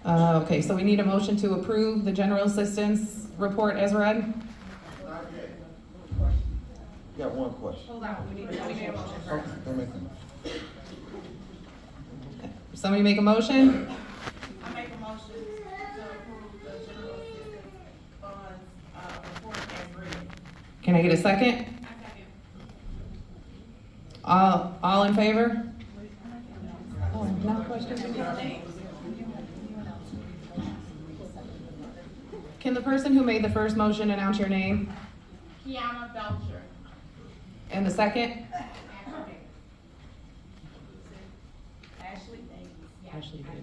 Okay, so we need a motion to approve the general assistance report as read. Got one question. Hold on, we need a motion first. Don't make them. Somebody make a motion? I make a motion to approve the general assistance funds, report as read. Can I get a second? All in favor? Oh, no questions? Can the person who made the first motion announce your name? Kiana Belcher. And the second? Ashley Davis. Ashley Davis.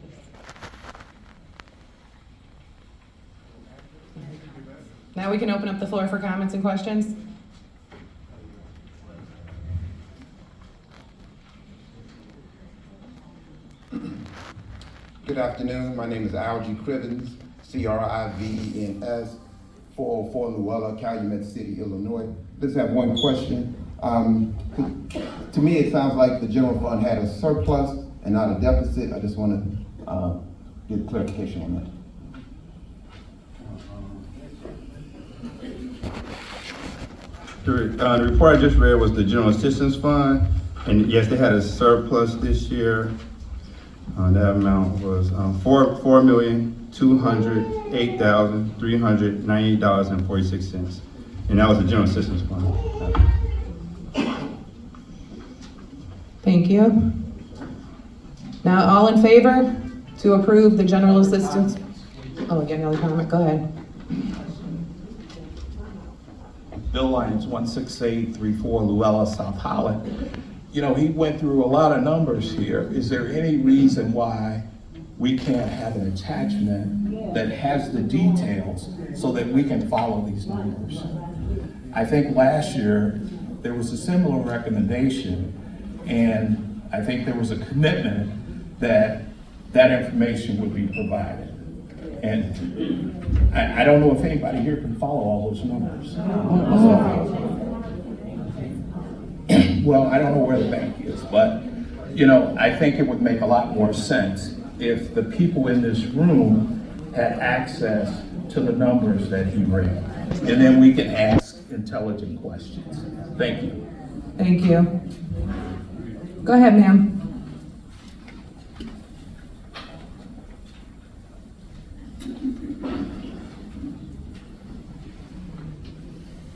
Now we can open up the floor for comments and questions. Good afternoon. My name is Algie Crivens, Crivens, 404 Luella, Calumet City, Illinois. Just have one question. To me, it sounds like the general fund had a surplus and not a deficit. I just want to get clarification on that. The report I just read was the General Assistance Fund, and yes, they had a surplus this year. That amount was $4,208,398.46, and that was the General Assistance Fund. Thank you. Now, all in favor to approve the general assistance? Oh, again, another comment, go ahead. Bill Lyons, 16834 Luella, South Holland. You know, he went through a lot of numbers here. Is there any reason why we can't have an attachment that has the details so that we can follow these numbers? I think last year there was a similar recommendation, and I think there was a commitment that that information would be provided. And I don't know if anybody here can follow all those numbers. Well, I don't know where the bank is, but, you know, I think it would make a lot more sense if the people in this room had access to the numbers that he read. And then we can ask intelligent questions. Thank you. Thank you. Go ahead, ma'am.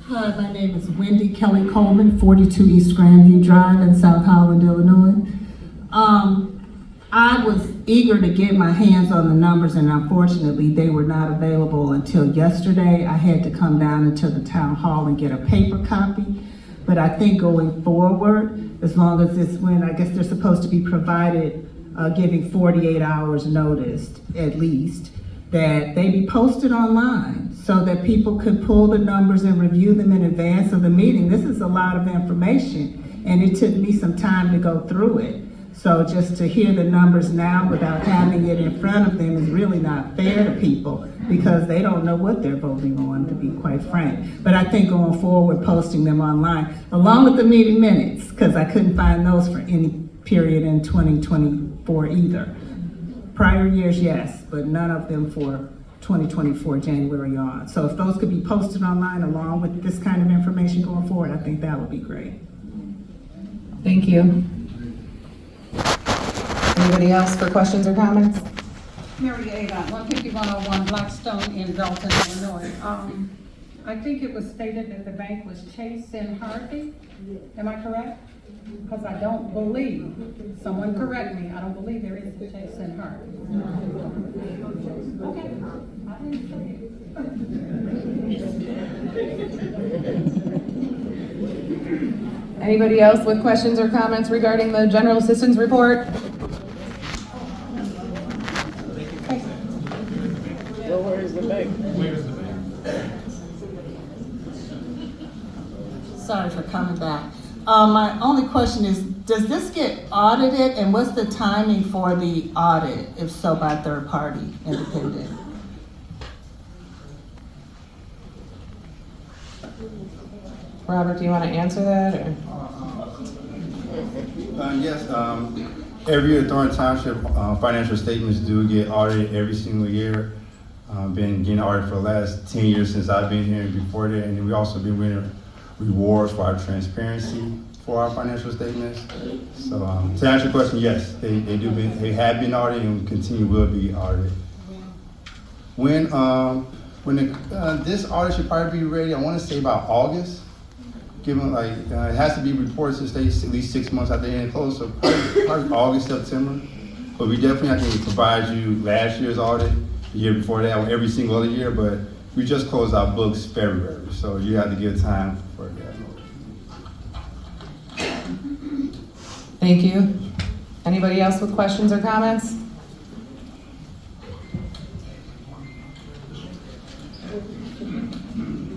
Hi, my name is Wendy Kelly Coleman, 42 East Grandview Drive in South Holland, Illinois. I was eager to get my hands on the numbers, and unfortunately they were not available until yesterday. I had to come down into the town hall and get a paper copy. But I think going forward, as long as this I guess they're supposed to be provided, giving 48 hours notice at least, that they be posted online so that people could pull the numbers and review them in advance of the meeting. This is a lot of information, and it took me some time to go through it. So just to hear the numbers now without having it in front of them is really not fair to people, because they don't know what they're voting on, to be quite frank. But I think going forward, posting them online, along with the meeting minutes, because I couldn't find those for any period in 2024 either. Prior years, yes, but none of them for 2024 January on. So if those could be posted online along with this kind of information going forward, I think that would be great. Thank you. Anybody else for questions or comments? Mary Avon, 15101 Blackstone in Dalton, Illinois. I think it was stated that the bank was Chase and Harvey. Am I correct? Because I don't believe, someone correct me, I don't believe there is a Chase and Harvey. Okay. I didn't say it. Anybody else with questions or comments regarding the general assistance report? Well, where is the bank? Sorry for coming back. My only question is, does this get audited, and what's the timing for the audit, if so by third party, independent? Robert, do you want to answer that, or? Yes, Every year, Thornton Township financial statements do get audited every single year. Been getting audited for the last 10 years since I've been here and before that. And then we also been winning rewards for our transparency for our financial statements. So to answer your question, yes, they have been audited and continue will be audited. When this audit should probably be ready, I want to say about August. Given like it has to be reported to states at least 6 months after end close, so probably August, September. But we definitely I can provide you last year's audit, the year before that, or every single other year. But we just closed our books February, so you have to give time for that. Thank you. Anybody else with questions or comments?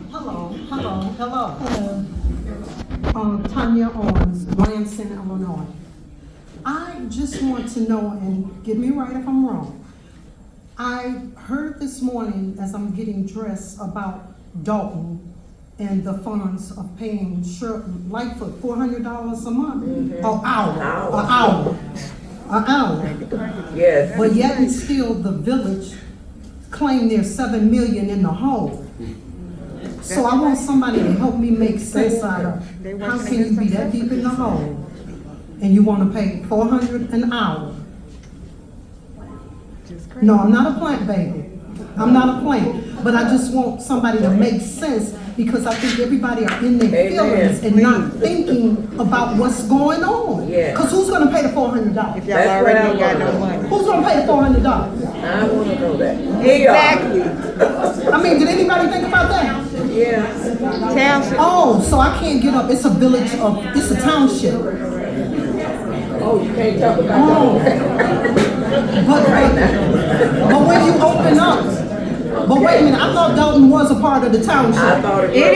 Hello. Tanya Owens, Lansing, Illinois. I just want to know, and get me right if I'm wrong. I heard this morning as I'm getting dressed about Dalton and the funds of paying Lightfoot $400 a month, an hour. Yes. But yet and still the village claim they're $7 million in the hole. So I want somebody to help me make sense out of how can you be that deep in the hole and you want to pay $400 an hour? No, I'm not a plant baby. I'm not a plant, but I just want somebody to make sense because I think everybody are in their feelings and not thinking about what's going on. Yeah. Because who's going to pay the $400? If y'all already ain't got no money. Who's going to pay the $400? I want to know that. Exactly. I mean, did anybody think about that? Yeah. Township. Oh, so I can't get up. It's a village of, it's a township. Oh, you can't talk about that. But when you open up, but wait a minute, I thought Dalton was a part of the township. I thought it was. It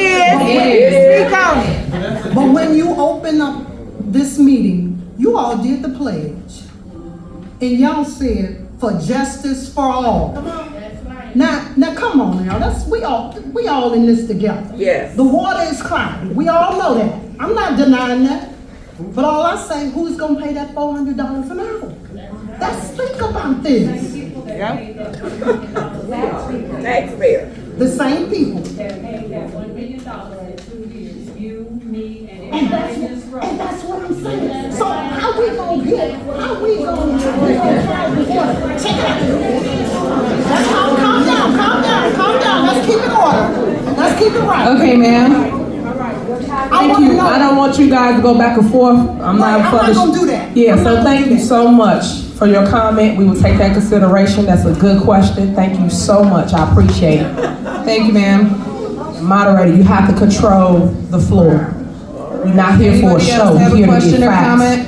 is. But when you open up this meeting, you all did the pledge. And y'all said, for justice for all. Now come on now, we all in this together. Yes. The water is cloudy, we all know that. I'm not denying that. But all I say, who's gonna pay that $400 an hour? Let's think about this. Taxpayer. The same people. That paid that $1 million in 2 years, you, me, and And everybody in this room. that's what I'm saying. So how we gonna try to check it out. Let's calm down. Let's keep it order. Let's keep it right. Okay, ma'am. Thank you. I don't want you guys to go back and forth. I'm not gonna do that. Yeah, so thank you so much for your comment. We will take that into consideration. That's a good question. Thank you so much. I appreciate it. Thank you, ma'am. Moderator, you have to control the floor. We're not here for a Anybody show. else have We're a here to question get or comment?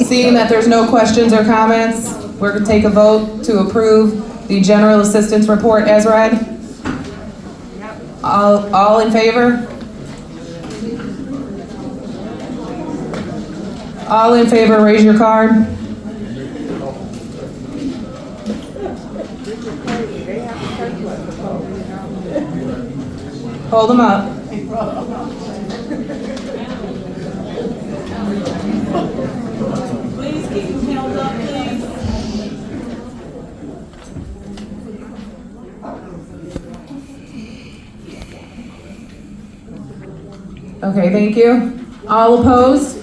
Seeing that there's no questions or comments, we're going to take a vote to approve the general assistance report as read. All in favor? All in favor, raise your card. Hold them up. Please keep them held up, please. Okay, thank you. All opposed?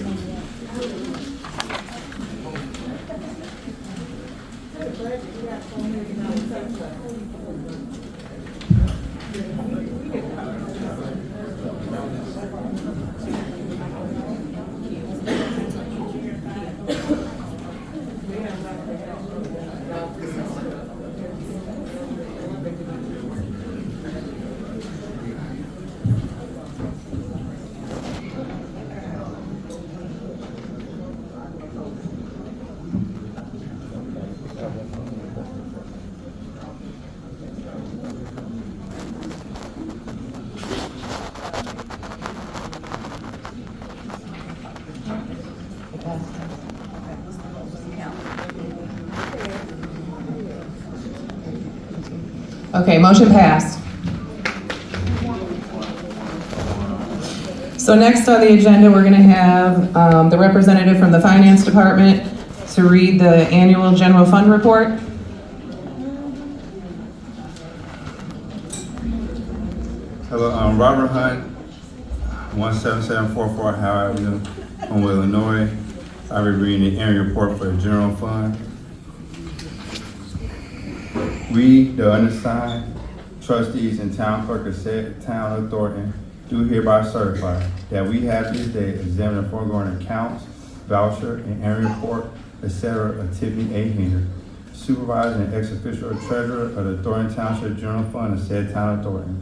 Okay, motion passed. So next on the agenda, we're gonna have the representative from the Finance Department to read the annual general fund report. Hello, Robert Hunt, 17744 Howard Avenue, Homewood, Illinois. I will be reading the annual report for the general fund. We, the undersigned trustees and town clerk of said town of Thornton, do hereby certify that we have this day examined the foregoing accounts, voucher, and annual report, etc. of Tiffany A. Henry, supervisor and ex-official treasurer of the Thornton Township General Fund of said town of Thornton.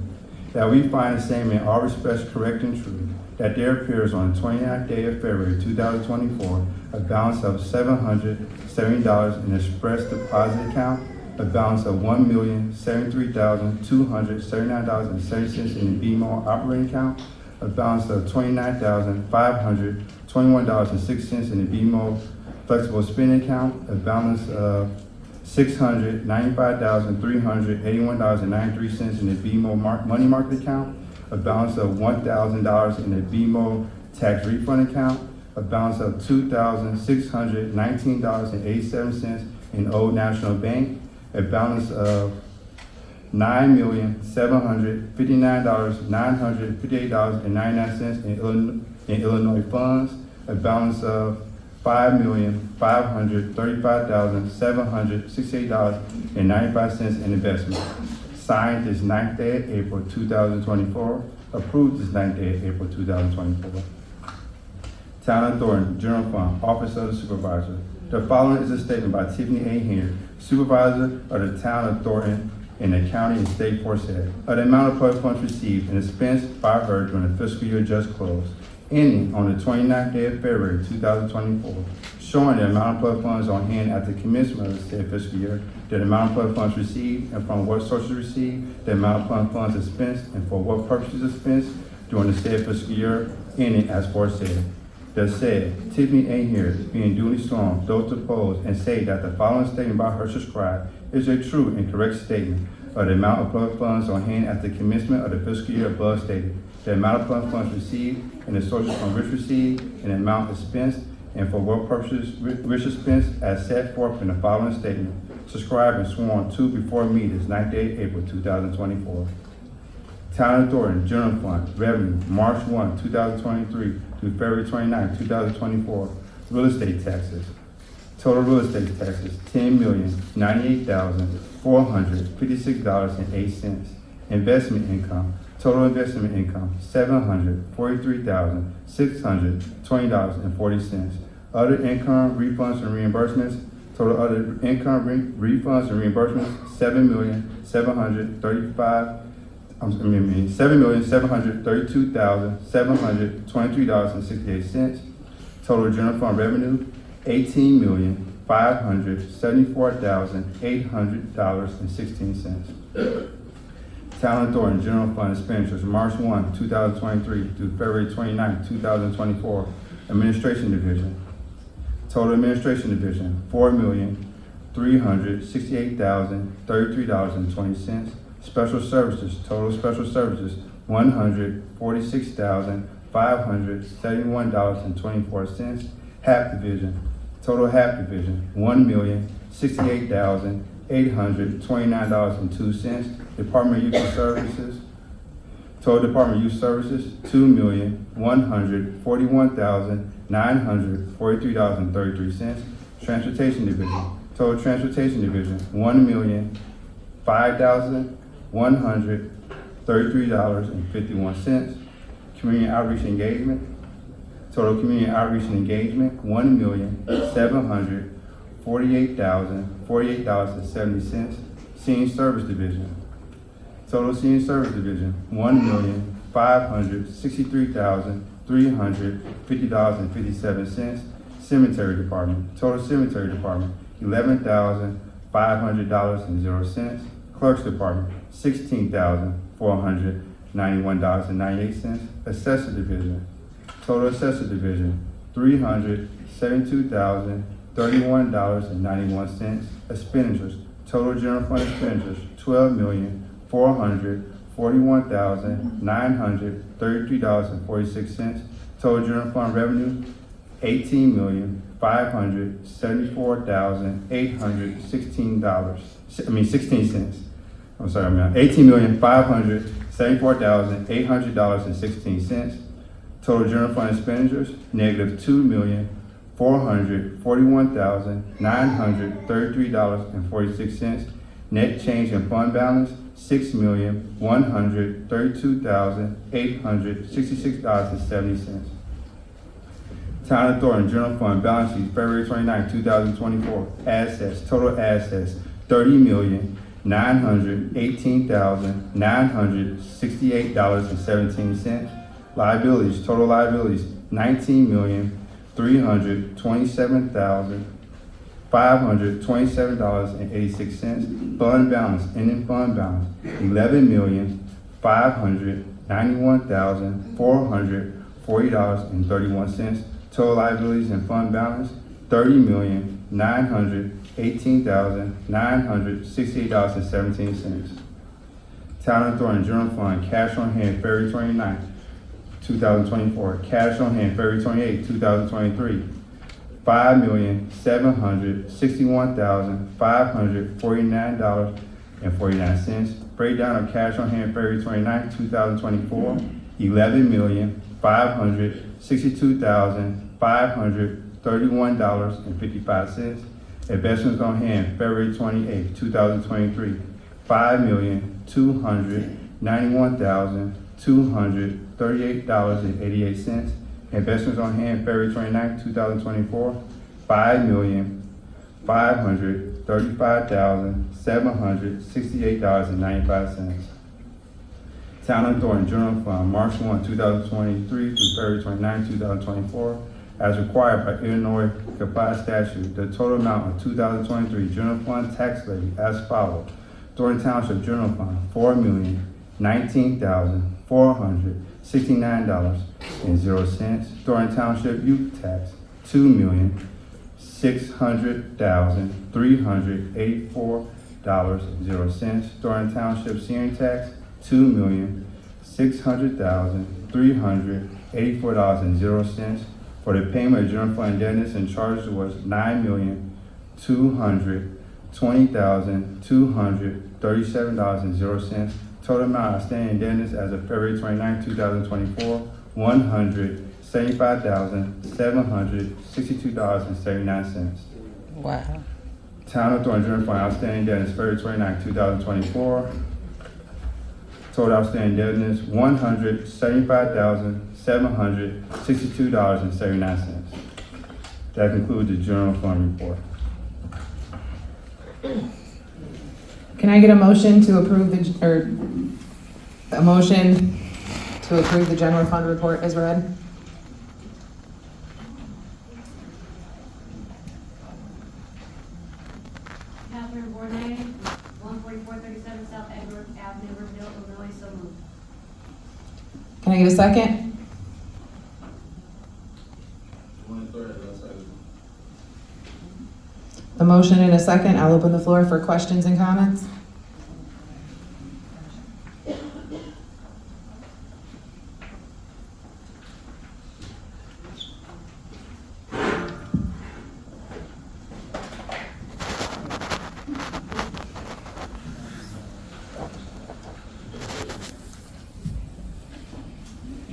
That we find the same in all respects correct and true, that there appears on the 29th day of February 2024 a balance of $770 in express deposit account, a balance of $1,073,279.70 in the BMO operating account, a balance of $29,521.06 in the BMO flexible spending account, a balance of $695,381.93 in the BMO money market account, a balance of $1,000 in the BMO tax refund account, a balance of $2,619.87 in Old National Bank, a balance of $9,759,958.99 in Illinois funds, a balance of $5,535,768.95 in investment. Signed this 9th day of April 2024. Approved this 9th day of April 2024. Town of Thornton, General Fund, Office of the Supervisor. The following is a statement by Tiffany A. Henry, Supervisor of the Town of Thornton in the county and state foresaid, of the amount of public funds received and dispensed by her during the fiscal year just closed, ending on the 29th day of February 2024, showing the amount of public funds on hand at the commencement of the said fiscal year, the amount of public funds received and from what sources received, the amount of public funds dispensed and for what purposes dispensed during the said fiscal year, ending as foresaid. Thus said, Tiffany A. Henry, being duly sworn, those opposed, and say that the following statement by her subscribed is a true and correct statement of the amount of public funds on hand at the commencement of the fiscal year above stated, the amount of public funds received and the sources from which received, and the amount dispensed, and for what purposes which dispensed, as set forth in the following statement, subscribed and sworn to before me this 9th day of April 2024. Town of Thornton, General Fund, Revenue, March 1, 2023 through February 29, 2024. Real estate taxes. Total real estate taxes, $10,098,456.08. Investment income. Total investment income, $743,620.40. Other income, refunds, and reimbursements. Total other income, refunds, and reimbursements, $7,732,723.68. Total general fund revenue, $18,574,800.16. Town of Thornton General Fund expenditures, March 1, 2023 through February 29, 2024. Administration Division. Total Administration Division, $4,368,033.20. Special Services, total Special Services, $146,571.24. HAP Division, total HAP Division, $1,068,829.02. Department of Youth Services, total Department of Youth Services, $2,141,943.33. Transportation Division, total Transportation Division, $1,005,133.51. Community Outreach Engagement, total Community Outreach and Engagement, $1,748,048.70. Senior Service Division, total Senior Service Division, $1,563,350.57. Cemetery Department, total Cemetery Department, $11,500.00. Clerk's Department, $16,491.98. Assessor Division, total Assessor Division, $372,031.91. Expenditures, total general fund expenditures, $12,404,000. $41,933.46. Total general fund revenue, $16,574,816. I'm sorry, man. $18,574,800.16. Total general fund expenditures, negative $2,441,933.46. Net change in fund balance, $6,132,866.70. Town of Thornton General Fund balance sheet, February 29, 2024. Assets, total assets, $30,918,968.17. Liabilities, total liabilities, $19,327,527.86. Fund balance, ending fund balance, $11,591,440.31. Total liabilities and fund balance, $30,918,968.17. Town of Thornton General Fund, cash on hand, February 29, 2024. Cash on hand, February 28, 2023. $5,761,549.49. Breakdown of cash on hand, February 29, 2024. $11,562,531.55. Investments on hand, February 28, 2023. $5,291,238.88. Investments on hand, February 29, 2024. $5,535,768.95. Town of Thornton General Fund, March 1, 2023 through February 29, 2024, as required by Illinois Compliance Statute. The total amount of 2023 General Fund tax levy as follows. Thornton Township General Fund, $4,019,469.00. Thornton Township Youth Tax, $2,600,384.00. Thornton Township Senior Tax, $2,600,384.00. For the payment of general fund indebtedness and charges was $9,220,237.00. Total amount of outstanding indebtedness as of February 29, 2024, $175,762.79. Wow. Town of Thornton General Fund outstanding indebtedness February 29, 2024. Total outstanding indebtedness, $175,762.79. That concludes the general fund report. Can I get a motion to approve the general fund report as read? Catherine Bournet, 14437 South Edward Avenue, Riverdale, Illinois, so moved. Can I get a second? A motion and a second. I'll open the floor for questions and comments.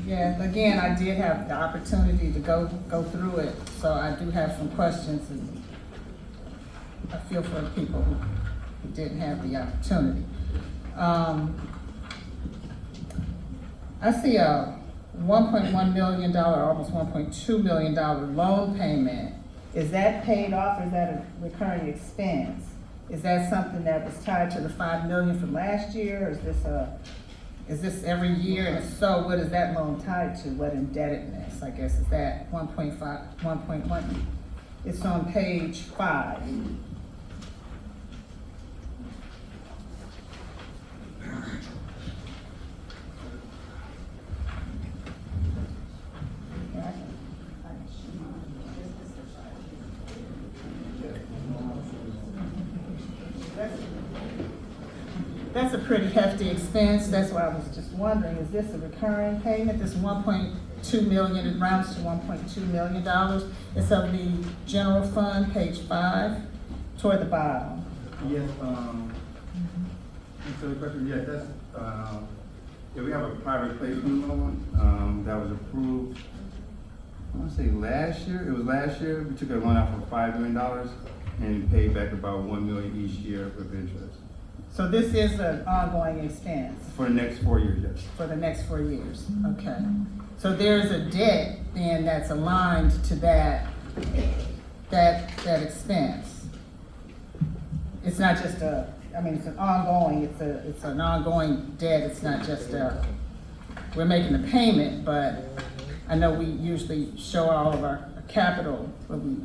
Yeah, again, I did have the opportunity to go through it, so I do have some questions, and I feel for the people who didn't have the opportunity. I see a $1.1 million, almost $1.2 million loan payment. Is that paid off, or is that a recurring expense? Is that something that was tied to the $5 million from last year, or is this every year? And if so, what is that loan tied to? What indebtedness, I guess, is that 1.1? It's on page 5. That's a pretty hefty expense. That's why I was just wondering, is this a recurring payment? This 1.2 million, it rounds to $1.2 million. It's of the general fund, page 5, toward the bottom. Yes, so the question, yeah, that's, yeah, we have a private placement loan, that was approved, I want to say last year, it was last year, we took a loan out for $5 million and paid back about $1 million each year with interest. So this is an ongoing expense For the next 4 years, yes. for the next 4 years, okay. So there's a debt then that's aligned to that expense. It's not just it's an ongoing, it's an ongoing debt, it's not just we're making the payment, but I know we usually show all of our capital, but we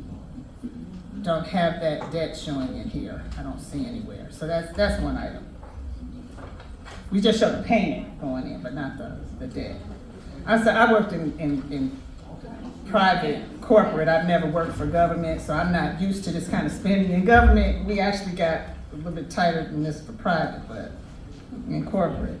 don't have that debt showing in here. I don't see anywhere. So that's one item. We just show the payment going in, but not the debt. I worked in private corporate. I've never worked for government, so I'm not used to this kind of spending. In government, we actually got a little bit tighter than this for private, but in corporate.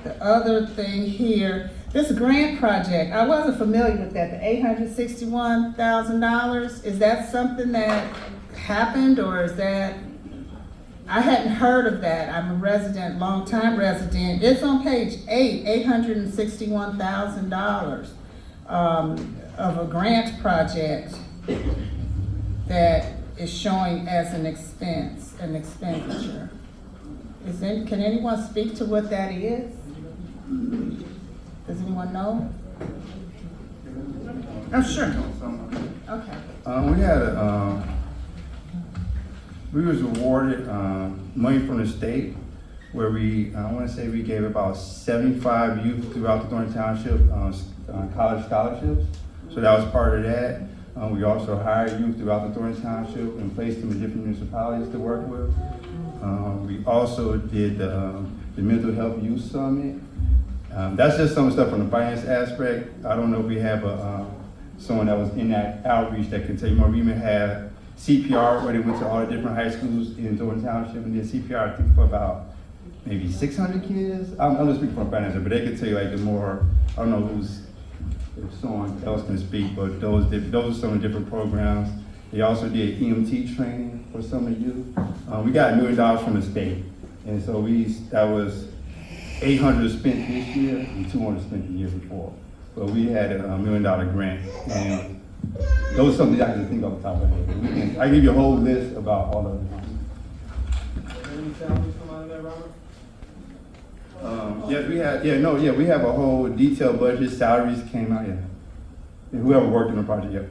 The other thing here, this grant project, I wasn't familiar with that, the $861,000. Is that something that happened, or is that, I hadn't heard of that. I'm a resident, long-time resident. It's on page 8, $861,000 of a grant project that is showing as an expense, an expenditure. Can anyone speak to what that is? Does anyone know? Oh, sure. Okay. We had we was awarded money from the state where I want to say we gave about 75 youth throughout the Thornton Township college scholarships. So that was part of that. We also hired youth throughout the Thornton Township and placed them in different municipalities to work with. We also did the Mental Health Youth Summit. That's just some stuff from the finance aspect. I don't know if we have someone that was in that outreach that can tell you more. We even had CPR where they went to all the different high schools in Thornton Township and did CPR, I think, for about maybe 600 kids. I'm just speaking from finance, but they could tell you like the more, I don't know if someone else can speak, but those are some of the different programs. They also did EMT training for some of you. We got $1 million from the state. And so that was 800 spent this year and 200 spent the year before. But we had a $1 million grant. And those are something I can think off the top of my head. I give you a whole list about all of them. Any salaries come out of that, Robert? Yes, we have a whole detailed budget. Salaries came out, yeah. And whoever worked on the project, yeah.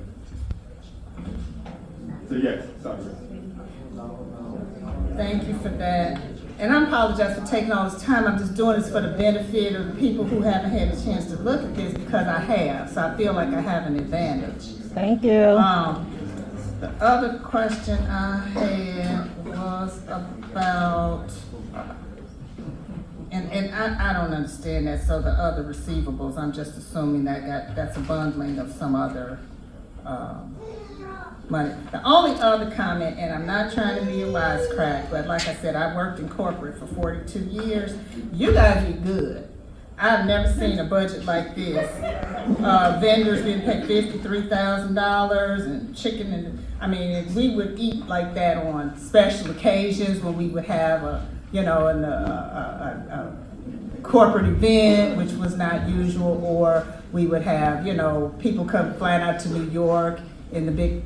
So yes, sorry. Thank you for that. And I apologize for taking all this time. I'm just doing this for the benefit of the people who haven't had a chance to look at this, because I have. So I feel like I have an advantage. Thank you. The other question I had was about, and I don't understand that, so the other receivables, I'm just assuming that's a bundling of some other money. The only other comment, and I'm not trying to be a wisecrack, but like I said, I worked in corporate for 42 years. You guys are good. I've never seen a budget like this. Vendors getting paid $53,000 and chicken, and we would eat like that on special occasions when we would have a corporate event, which was not usual, or we would have, people come flying out to New York in the big,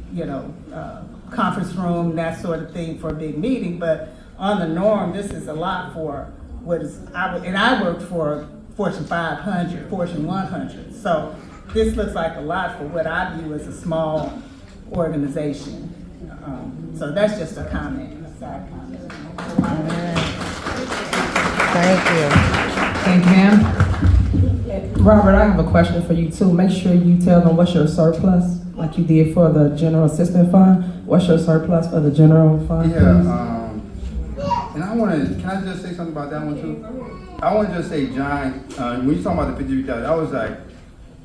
conference room, that sort of thing for a big meeting. But on the norm, this is a lot for I worked for Fortune 500, Fortune 100. So this looks like a lot for what I view as a small organization. So that's just a comment, a side comment. Thank you. Thank you, ma'am. Robert, I have a question for you too. Make sure you tell them what's your surplus, like you did for the general assistance fund. What's your surplus for the general fund, please? And can I just say something about that one too? I want to just say, John, when you talking about the 53,000, I was like,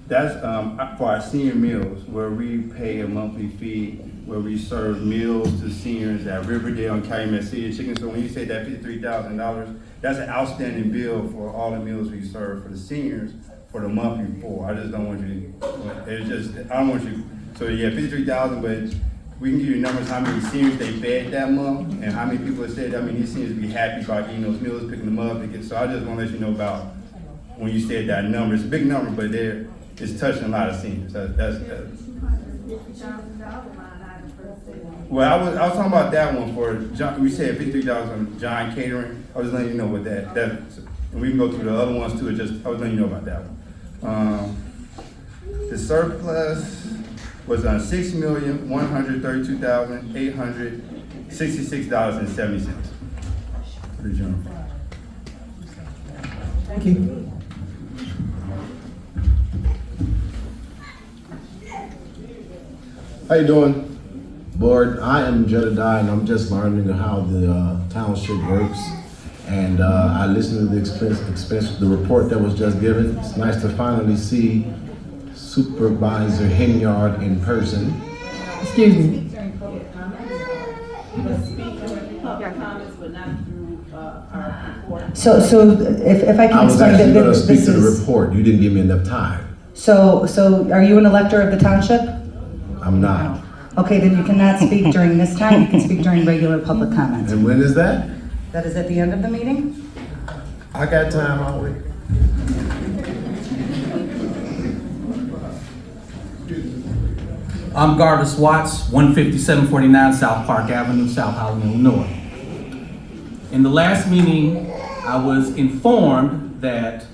That's for our senior meals, where we pay a monthly fee, where we serve meals to seniors at Riverdale and Calumet City Chicken. So when you say that $53,000, that's an outstanding bill for all the meals we serve for the seniors for the month before. I just don't want you to, it's just, I don't want you, so yeah, 53,000, but we can give you numbers, how many seniors they fed that month, and how many people have said, I mean, these seniors be happy about eating those meals, picking them up. So I just want to let you know about when you said that number. It's a big number, but it's touching a lot of seniors. That's well, I was talking about that one for John. We said $53,000 John Catering. I was letting you know what that, and we can go through the other ones too. I was letting you know about that one. The surplus was on $6,132,866.70 for the general fund. Thank you. How you doing, board? I am Jedediah, and I'm just learning how the township works. And I listened to the report that was just given. It's nice to finally see Supervisor Henyard in person. Excuse me. So if I can I was explain actually that going to speak this to the is, report. You didn't give me enough time. so are you an elector of the township? I'm not. Okay, then you cannot speak during this time. You can speak during regular public comment. And when is that? That is at the end of the meeting? I got time already. I'm Garvis Watts, 15749 South Park Avenue, South Holland, Illinois. In the last meeting, I was informed that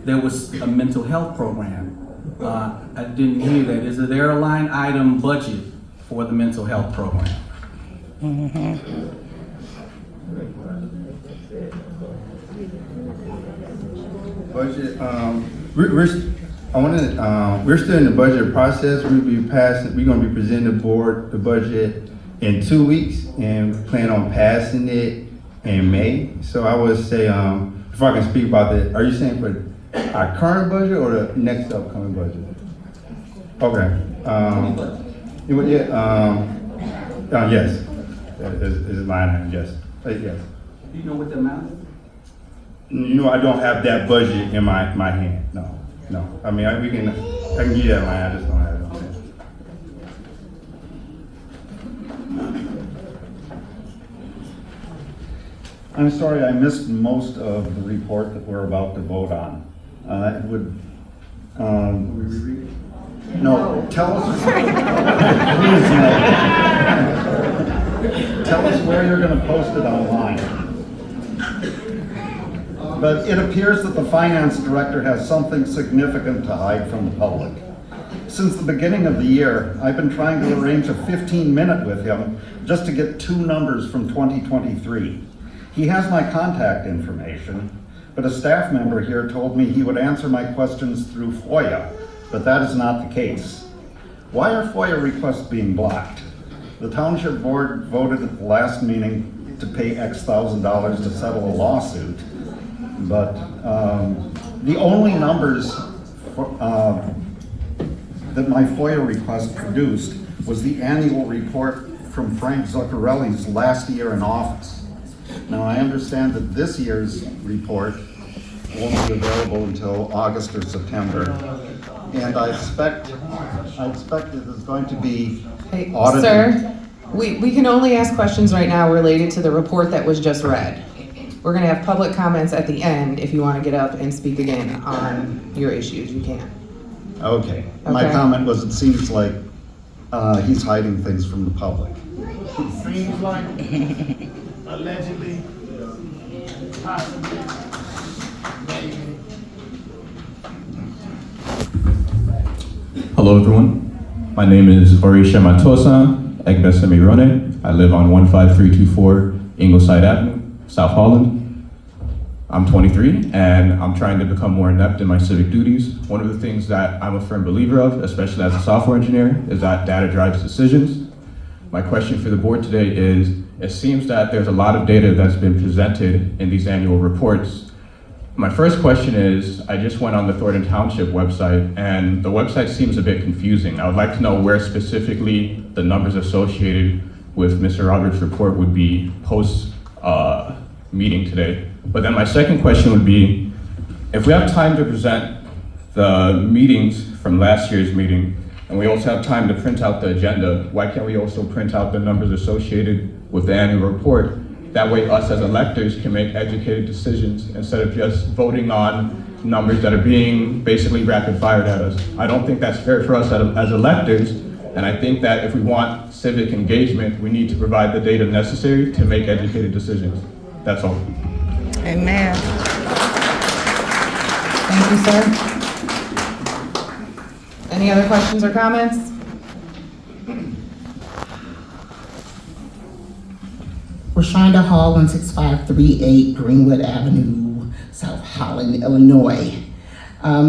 there was a mental health program. I didn't hear that. Is there a line item budget for the mental health program? Budget, we're still in the budget process. We're going to be presenting the board the budget in 2 weeks and plan on passing it in May. So I would say, if I can speak about that, are you saying for our current budget or the next upcoming budget? Okay. Yes. Is line item, yes. Yes. Do you know what the amount is? You know, I don't have that budget in my hand. No. I mean, I can give you that line. I just don't have it on hand. I'm sorry, I missed most of the report that we're about to vote on. It would. No, tell us. Please, no. Tell us where you're going to post it online. But it appears that the finance director has something significant to hide from the public. Since the beginning of the year, I've been trying to arrange a 15-minute with him just to get 2 numbers from 2023. He has my contact information, but a staff member here told me he would answer my questions through FOIA, but that is not the case. Why are FOIA requests being blocked? The township board voted at the last meeting to pay X thousand dollars to settle a lawsuit, but the only numbers that my FOIA request produced was the annual report from Frank Zuccarelli's last year in office. Now, I understand that this year's report won't be available until August or September, and I expect it is going to be audited. Sir, we can only ask questions right now related to the report that was just read. We're gonna have public comments at the end. If you wanna get up and speak again on your issues, you can. Okay. My comment was, it seems like he's hiding things from the public. Seems like allegedly, possibly, maybe. Hello everyone, my name is Orisha Matosa Egbesemirone. I live on 15324 Ingleside Avenue, South Holland. I'm 23 and I'm trying to become more inept in my civic duties. One of the things that I'm a firm believer of, especially as a software engineer, is that data drives decisions. My question for the board today is, it seems that there's a lot of data that's been presented in these annual reports My first question is, I just went on the Thornton Township website, and the website seems a bit confusing. I would like to know where specifically the numbers associated with Mr. Roberts' report would be post meeting today. But then my second question would be, if we have time to present the meetings from last year's meeting, and we also have time to print out the agenda, why can't we also print out the numbers associated with the annual report? That way us as electors can make educated decisions instead of just voting on numbers that are being basically rapid fired at us. I don't think that's fair for us as electors, and I think that if we want civic engagement, we need to provide the data necessary to make educated decisions. That's all. Amen. Thank you, sir. Any other questions or comments? Rashonda Hall, 16538 Greenwood Avenue, South Holland, Illinois.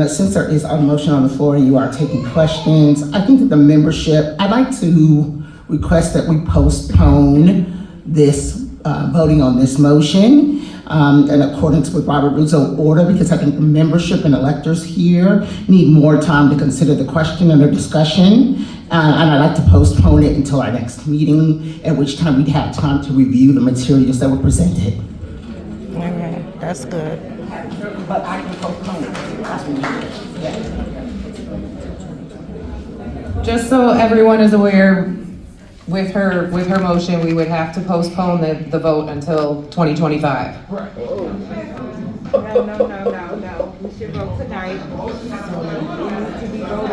Since there is a motion on the floor and you are taking questions, I think that the membership, I'd like to request that we postpone this voting on this motion in accordance with Robert Rules of Order, because I think the membership and electors here need more time to consider the question under discussion. And I'd like to postpone it until our next meeting, at which time we'd have time to review the materials that were presented. Okay, that's good. But I can postpone it. Just so everyone is aware, with her motion, we would have to postpone the vote until 2025. No. We should vote tonight.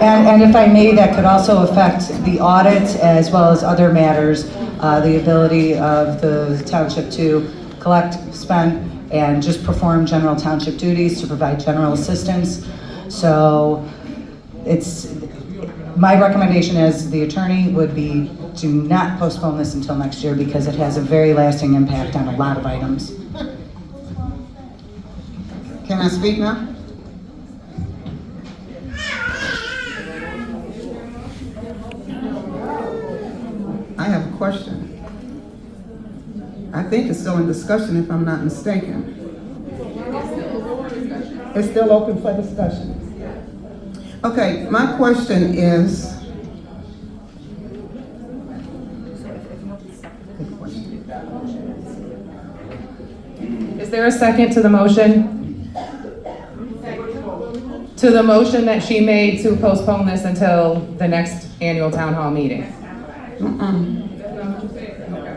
And if I may, that could also affect the audit as well as other matters, the ability of the township to collect, spend, and just perform general township duties to provide general assistance. So my recommendation as the attorney would be to not postpone this until next year, because it has a very lasting impact on a lot of items. Can I speak now? I have a question. I think it's still in discussion, if I'm not mistaken. It's still open for discussion. Okay, my question is, Is there a second to the motion? To the motion that she made to postpone this until the next annual town hall meeting?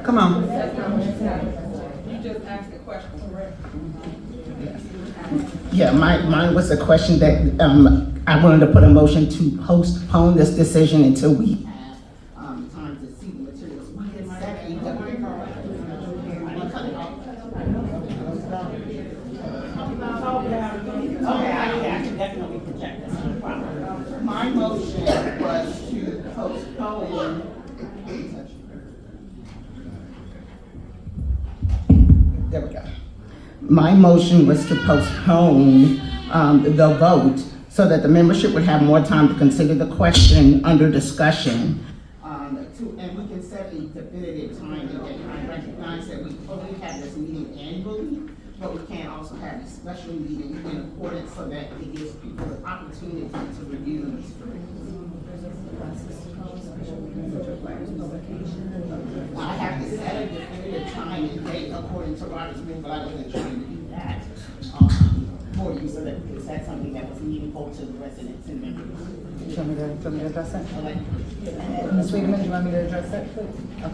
come on. You just asked the question, correct? Yeah, mine was a question that I wanted to put a motion to postpone this decision until we have time to see the materials. My motion was to postpone. There we go. My motion was to postpone the vote so that the membership would have more time to consider the question under discussion. And we can set a definitive time, and I recognize that we only have this meeting annually, but we can also have a special meeting in accordance so that it gives people the opportunity to review the materials. I have to set a definitive time and date according to Robert's rule, but I wasn't trying to do that for you so that we could set something that was meaningful to the residents and members. Do you want me to address that? Ms. Wiedemann, do you want me to address that, please? Okay.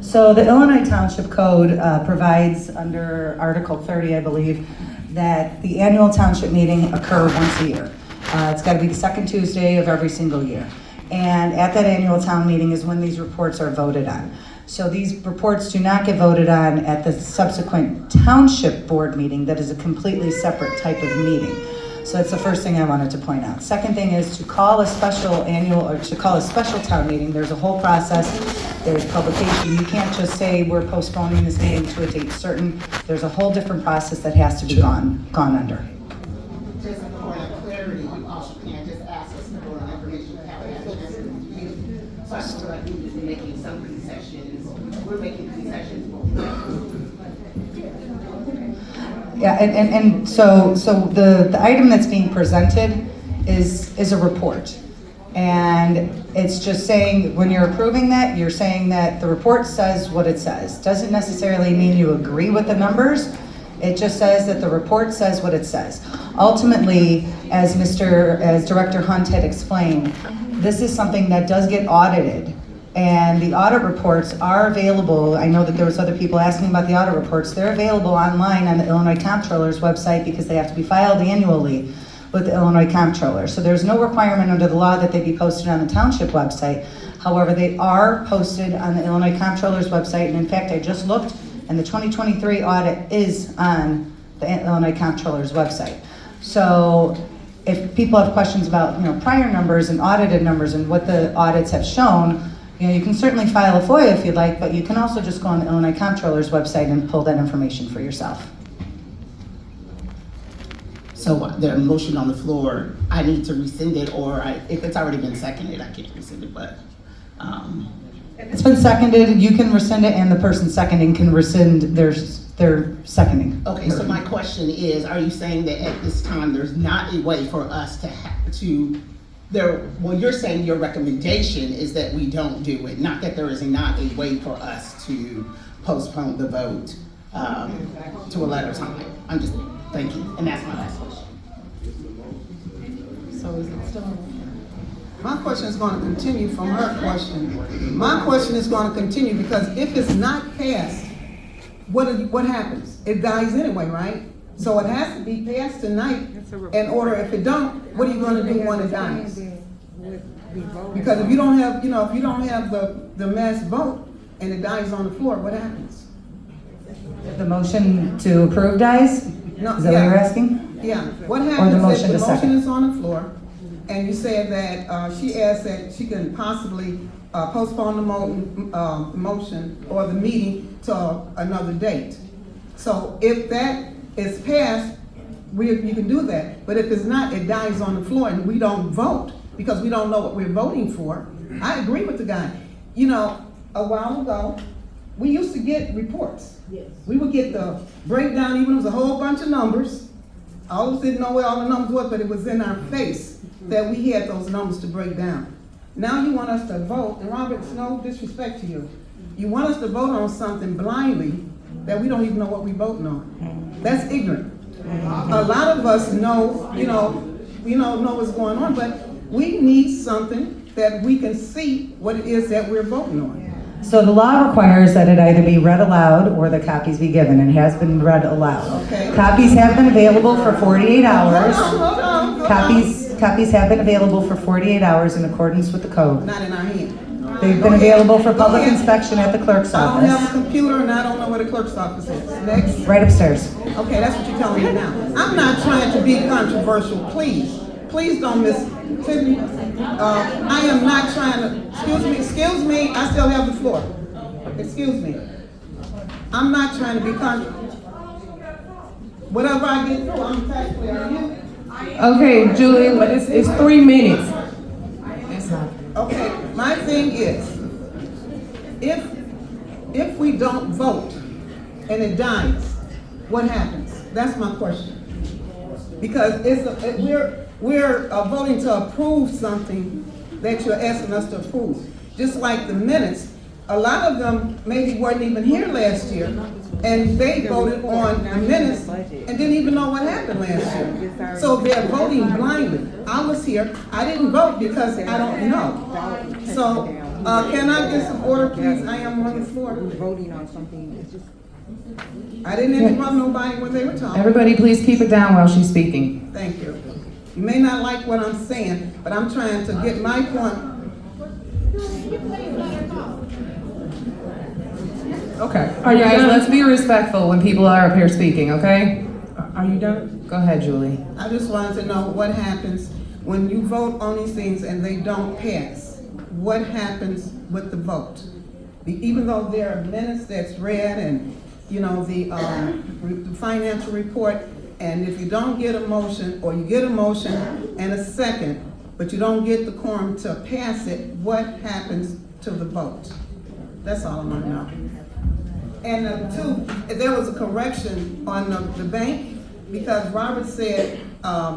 So the Illinois Township Code provides under Article 30, I believe, that the annual township meeting occur once a year. It's got to be the second Tuesday of every single year. And at that annual town meeting is when these reports are voted on. So these reports do not get voted on at the subsequent township board meeting that is a completely separate type of meeting. So that's the first thing I wanted to point out. Second thing is to call a special annual, or to call a special town meeting, there's a whole process, there's publication. You can't just say we're postponing this meeting to a date certain. There's a whole different process that has to be gone under. Just for clarity, you also can't just ask us for information to have an answer. So I feel like we just making some concessions. We're making concessions. Yeah, and so the item that's being presented is a report. And it's just saying, when you're approving that, you're saying that the report says what it says. Doesn't necessarily mean you agree with the numbers. It just says that the report says what it says. Ultimately, as Director Hunt had explained, this is something that does get audited. And the audit reports are available. I know that there was other people asking about the audit reports. They're available online on the Illinois Comptroller's website because they have to be filed annually with the Illinois Comptroller. So there's no requirement under the law that they be posted on the Township website. However, they are posted on the Illinois Comptroller's website. And in fact, I just looked, and the 2023 audit is on the Illinois Comptroller's website. So if people have questions about prior numbers and audited numbers and what the audits have shown, you can certainly file a FOIA if you'd like, but you can also just go on the Illinois Comptroller's website and pull that information for yourself. So the motion on the floor, I need to rescind it, or if it's already been seconded, I can't rescind it, but. If it's been seconded, you can rescind it, and the person seconding can rescind their seconding. Okay, so my question is, are you saying that at this time, there's not a way for us well, you're saying your recommendation is that we don't do it, not that there is not a way for us to postpone the vote to a later time. Thank you, and that's my last question. So is it still? My question is going to continue from her question. My question is going to continue because if it's not passed, what happens? It dies anyway, right? So it has to be passed tonight in order. If it don't, what are you going to do when it dies? Because if you don't have, if you don't have the mass vote and it dies on the floor, what happens? If the motion to approve dies? No, is that what you're asking? Yeah. What happens if the motion second? is on the floor and you said that she asked that she can possibly postpone the motion or the meeting to another date? So if that is passed, you can do that. But if it's not, it dies on the floor and we don't vote because we don't know what we're voting for. I agree with the guy. A while ago, we used to get reports. Yes. We would get the breakdown, even if it was a whole bunch of numbers. All of us didn't know where all the numbers were, but it was in our face that we had those numbers to break down. Now you want us to vote, and Robert, it's no disrespect to you. You want us to vote on something blindly that we don't even know what we're voting on. That's ignorant. A lot of us know, know what's going on, but we need something that we can see what it is that we're voting on. So the law requires that it either be read aloud or the copies be given, and it has been read aloud. Okay. Copies have been available for 48 hours. Hold on. Copies have been available for 48 hours in accordance with the code. Not in our hand. They've been available for public inspection at the clerk's I don't have a office. computer and I don't know where the clerk's office is. Next. Right upstairs. Okay, that's what you're telling me now. I'm not trying to be controversial, please. Please don't miss Tiffany. I am not trying to, excuse me, I still have the floor. Excuse me. I'm not trying to be controversial. Whatever I get through, I'm a taxpayer. Are you? Okay, Julie, it's 3 minutes. Okay, my thing is, if we don't vote and it dies, what happens? That's my question. Because we're voting to approve something that you're asking us to approve. Just like the minutes, a lot of them maybe weren't even here last year, and they voted on the minutes and didn't even know what happened last year. So they're voting blindly. I was here, I didn't vote because I don't know. So can I get some order, please? I am on the floor. Voting on something, it's just. I didn't interrupt nobody when they were talking. Everybody, please keep it down while she's speaking. Thank you. You may not like what I'm saying, but I'm trying to get my point. Okay. All right, guys, let's be respectful when people are up here speaking, okay? Are you done? Go ahead, Julie. I just wanted to know what happens when you vote on these things and they don't pass. What happens with the vote? Even though there are minutes that's read and, the financial report, and if you don't get a motion, or you get a motion and a second, but you don't get the quorum to pass it, what happens to the vote? That's all I want to know. And two, if there was a correction on the bank, Because Robert said,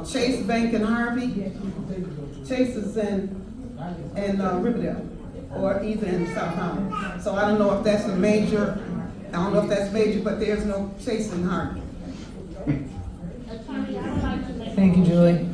Chase Bank in Harvey, Chase is in Riverdale, or either in South Holland. So I don't know if that's a major, but there's no Chase in Harvey. Thank you, Julie.